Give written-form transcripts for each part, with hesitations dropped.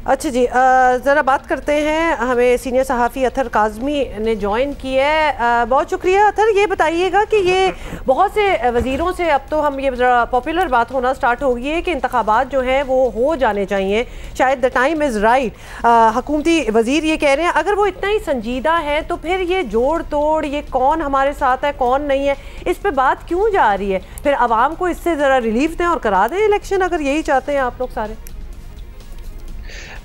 अच्छा जी, ज़रा बात करते हैं, हमें सीनियर सहाफ़ी अतर काज़मी ने ज्वाइन किया है। बहुत शुक्रिया अतर। ये बताइएगा कि ये बहुत से वज़ीरों से अब तो हम ये ज़रा पॉपुलर बात होना स्टार्ट हो गई है कि इंतखाबात जो हैं वो हो जाने चाहिए, शायद द टाइम इज़ राइट। हुकूमती वज़ीर ये कह रहे हैं अगर वो इतना ही संजीदा है तो फिर ये जोड़ तोड़, ये कौन हमारे साथ है कौन नहीं है, इस पर बात क्यों जा रही है? फिर आवाम को इससे ज़रा रिलीफ दें और करा दें इलेक्शन, अगर यही चाहते हैं आप लोग सारे।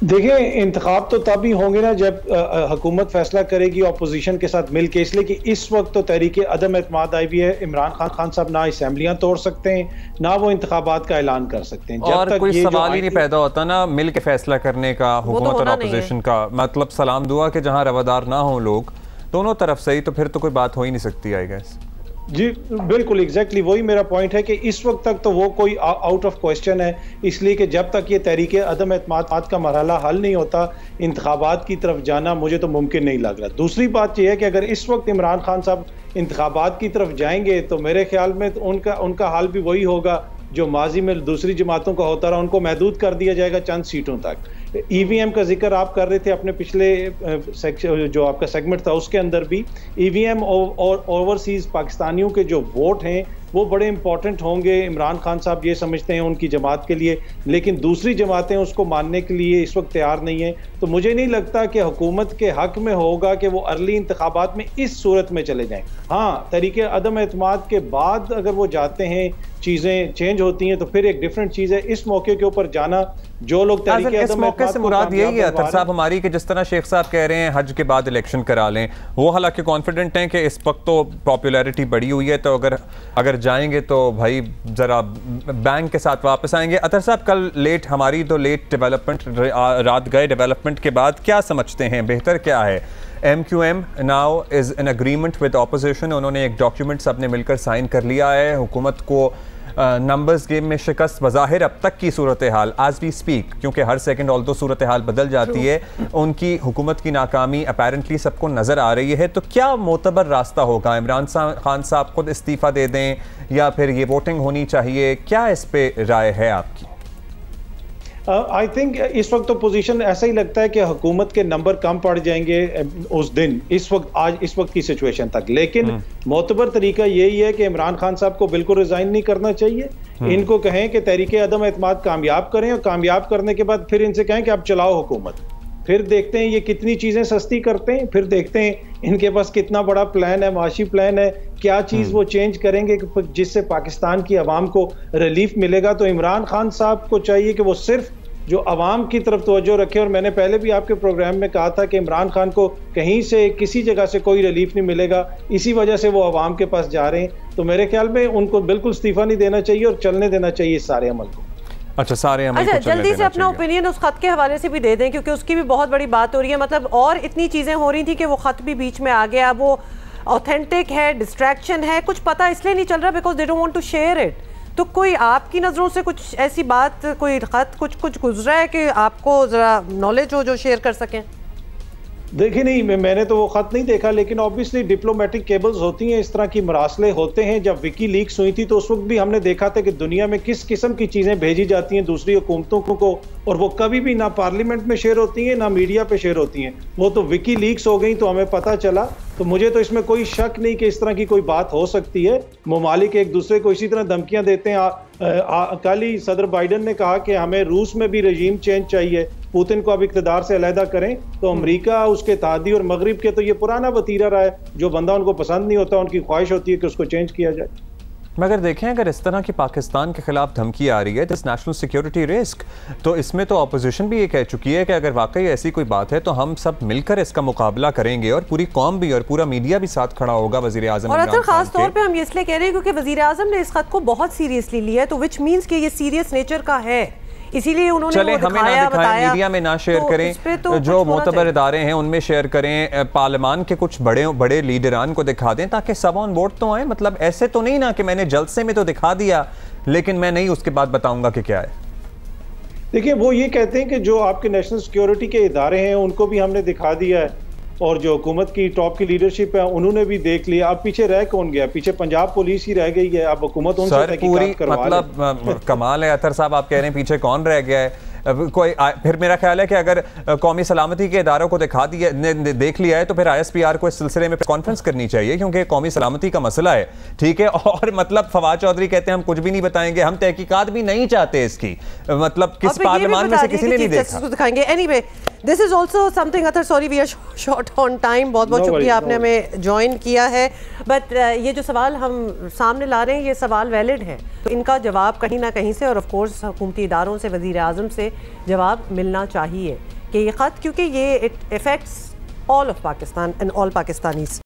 देखिए, इंतखाब तो तभी होंगे ना जब हुकूमत फैसला करेगी अपोजिशन के साथ मिलकर, इसलिए कि इस वक्त तो तहरीक अदम एतमाद आई भी है। इमरान खान साहब ना असेंबलियां तोड़ सकते हैं, ना वो इंतखाबात का ऐलान कर सकते हैं। जब और तक कोई सवाल ही नहीं पैदा होता ना मिल के फैसला करने का हुकूमत और अपोजिशन का। मतलब सलाम दुआ के जहाँ रवादार ना हो लोग दोनों तरफ से ही, तो फिर तो कोई बात हो ही नहीं सकती आई गेस। जी बिल्कुल, एग्जैक्टली वही मेरा पॉइंट है कि इस वक्त तक तो वो कोई आउट ऑफ क्वेश्चन है, इसलिए कि जब तक ये तहरीक अदम एतमाद का मरहला हल नहीं होता, इंतखाबात की तरफ जाना मुझे तो मुमकिन नहीं लग रहा। दूसरी बात यह है कि अगर इस वक्त इमरान खान साहब इंतखाबात की तरफ जाएंगे तो मेरे ख्याल में तो उनका हाल भी वही होगा जो माजी में दूसरी जमातों का होता रहा, उनको महदूद कर दिया जाएगा चंद सीटों तक। ईवीएम का जिक्र आप कर रहे थे अपने पिछले जो आपका सेगमेंट था उसके अंदर भी, ईवीएम और ओवरसीज पाकिस्तानियों के जो वोट हैं वो बड़े इंपॉर्टेंट होंगे। इमरान खान साहब ये समझते हैं उनकी जमात के लिए, लेकिन दूसरी जमातें उसको मानने के लिए इस वक्त तैयार नहीं है। तो मुझे नहीं लगता कि हुकूमत के हक में होगा कि वो अर्ली इंतखाबात में इस सूरत में चले जाएं। हाँ, तरीके अदम एतमाद के बाद अगर वो जाते हैं, चीज़ें चेंज होती हैं तो फिर एक डिफरेंट चीज़ है। इस मौके के ऊपर जाना, जो लोग तरीके इस मौके से मुराद यही है अतर साहब हमारी कि जिस तरह शेख साहब कह रहे हैं हज के बाद इलेक्शन करा लें, वो हालांकि कॉन्फिडेंट हैं कि इस वक्त तो पॉपुलैरिटी बढ़ी हुई है, तो अगर जाएंगे तो भाई जरा बैंक के साथ वापस आएंगे। अतर साहब कल हमारी तो लेट डेवलपमेंट रात गए डेवलपमेंट के बाद क्या समझते हैं बेहतर क्या है? MQM now is an agreement with opposition, उन्होंने एक डॉक्यूमेंट सबने मिलकर साइन कर लिया है। हुकूमत को नंबर्स गेम में शिकस्त बज़ाहिर अब तक की सूरत हाल आज वी स्पीक, क्योंकि हर सेकंड ऑल तो सूरत हाल बदल जाती है, उनकी हुकूमत की नाकामी अपेरेंटली सबको नज़र आ रही है। तो क्या मोतबर रास्ता होगा? इमरान खान साहब खुद इस्तीफ़ा दे दें या फिर ये वोटिंग होनी चाहिए? क्या इस पे राय है आपकी? आई थिंक इस वक्त तो पोजीशन ऐसा ही लगता है कि हुकूमत के नंबर कम पड़ जाएंगे उस दिन, इस वक्त की सिचुएशन तक। लेकिन मोतबर तरीका यही है कि इमरान खान साहब को बिल्कुल रिजाइन नहीं करना चाहिए। इनको कहें कि तहरीक अदम एतमाद कामयाब करें और कामयाब करने के बाद फिर इनसे कहें कि आप चलाओ हुकूमत। फिर देखते हैं ये कितनी चीज़ें सस्ती करते हैं, फिर देखते हैं इनके पास कितना बड़ा प्लान है, माशी प्लान है, क्या चीज़ वो चेंज करेंगे जिससे पाकिस्तान की आवाम को रिलीफ मिलेगा। तो इमरान खान साहब को चाहिए कि वो सिर्फ जो आवाम की तरफ तवज्जो रखे। और मैंने पहले भी आपके प्रोग्राम में कहा था कि इमरान खान को कहीं से किसी जगह से कोई रिलीफ नहीं मिलेगा, इसी वजह से वो आवाम के पास जा रहे हैं। तो मेरे ख्याल में उनको बिल्कुल इस्तीफा नहीं देना चाहिए और चलने देना चाहिए सारे अमल को। अच्छा, सारे अमल को जल्दी से अपना ओपिनियन उस खत के हवाले से भी दे दें, क्योंकि उसकी भी बहुत बड़ी बात हो रही है। मतलब और इतनी चीज़ें हो रही थी कि वो खत भी बीच में आ गया। वो ऑथेंटिक है, डिस्ट्रैक्शन है, कुछ पता इसलिए नहीं चल रहा because they don't want to share it. तो कोई आपकी नज़रों से कुछ ऐसी बात, कोई खत कुछ गुजरा है कि आपको ज़रा नॉलेज हो जो शेयर कर सकें? देखिए, नहीं, मैंने तो वो खत नहीं देखा, लेकिन ऑब्वियसली डिप्लोमेटिक केबल्स होती हैं, इस तरह की मरासले होते हैं। जब विकी लीक्स हुई थी तो उस वक्त भी हमने देखा था कि दुनिया में किस किस्म की चीज़ें भेजी जाती हैं दूसरी हुकूमतों को, और वो कभी भी ना पार्लियामेंट में शेयर होती हैं ना मीडिया पे शेयर होती हैं। वो तो विकी लीक्स हो गई तो हमें पता चला। तो मुझे तो इसमें कोई शक नहीं कि इस तरह की कोई बात हो सकती है। ममालिक एक दूसरे को इसी तरह धमकियां देते हैं। कल ही सदर बाइडन ने कहा कि हमें रूस में भी रजीम चेंज चाहिए, पुतिन को अब इक़्तिदार से अलहदा करें। तो अमेरिका, उसके इत्तेहादी और मगरिब के तो ये पुराना वतीरा रहा है, जो बंदा उनको पसंद नहीं होता उनकी ख्वाहिश होती है कि उसको चेंज किया जाए। मगर देखें, अगर इस तरह की पाकिस्तान के खिलाफ धमकी आ रही है, दिस नेशनल सिक्योरिटी रिस्क, तो इसमें तो अपोजिशन भी ये कह चुकी है कि अगर वाकई ऐसी कोई बात है तो हम सब मिलकर इसका मुकाबला करेंगे और पूरी कौम भी और पूरा मीडिया भी साथ खड़ा होगा वज़ीर आज़म। और असल खास तौर पे हम इसलिए कह रहे हैं क्योंकि वज़ीर आज़म ने इस खत को बहुत सीरियसली लिया है, तो विच मीन्स कि ये सीरियस नेचर का है, इसीलिए उन्होंने चले हमें ना दिखाएं, मीडिया में ना शेयर करें, तो जो मोतबर इदारे हैं उनमें शेयर करें, पार्लियामान के कुछ बड़े लीडरान को दिखा दें ताकि सब ऑन बोर्ड तो आए। मतलब ऐसे तो नहीं ना कि मैंने जलसे में तो दिखा दिया लेकिन मैं नहीं उसके बाद बताऊंगा कि क्या है। देखिए, वो ये कहते हैं कि जो आपके नेशनल सिक्योरिटी के इदारे हैं उनको भी हमने दिखा दिया है और जो हुकूमत की टॉप की लीडरशिप है उन्होंने भी देख लिया। अब पीछे रह कौन गया? पीछे पंजाब पुलिस ही रह गई है। अब हुकूमत उनसे पूरी मतलब कमाल है अतर साहब, आप कह रहे हैं पीछे कौन रह गया है। कोई फिर मेरा ख्याल है कि अगर कौमी सलामती के इदारों को देख लिया है तो फिर ISPR को इस सिलसिले में कॉन्फ्रेंस करनी चाहिए, क्योंकि कौमी सलामती का मसला है, ठीक है। और मतलब फवाद चौधरी कहते हैं हम कुछ भी नहीं बताएंगे, हम तहकीकात भी नहीं चाहते इसकी, मतलब किस पार्लियामान में से किसी ने नहीं देखा। दिखाएंगे। Anyway, this is also something other, sorry we are short on time, बहुत बहुत शुक्रिया आपने हमें ज्वाइन किया है। बट ये जो सवाल हम सामने ला रहे हैं ये सवाल वैलिड है, तो इनका जवाब कहीं ना कहीं से और ऑफ कोर्स हुकूमती इदारों से, वज़ीर आज़म से जवाब मिलना चाहिए कि ये ख़त, क्योंकि ये it affects all of Pakistan and all Pakistanis.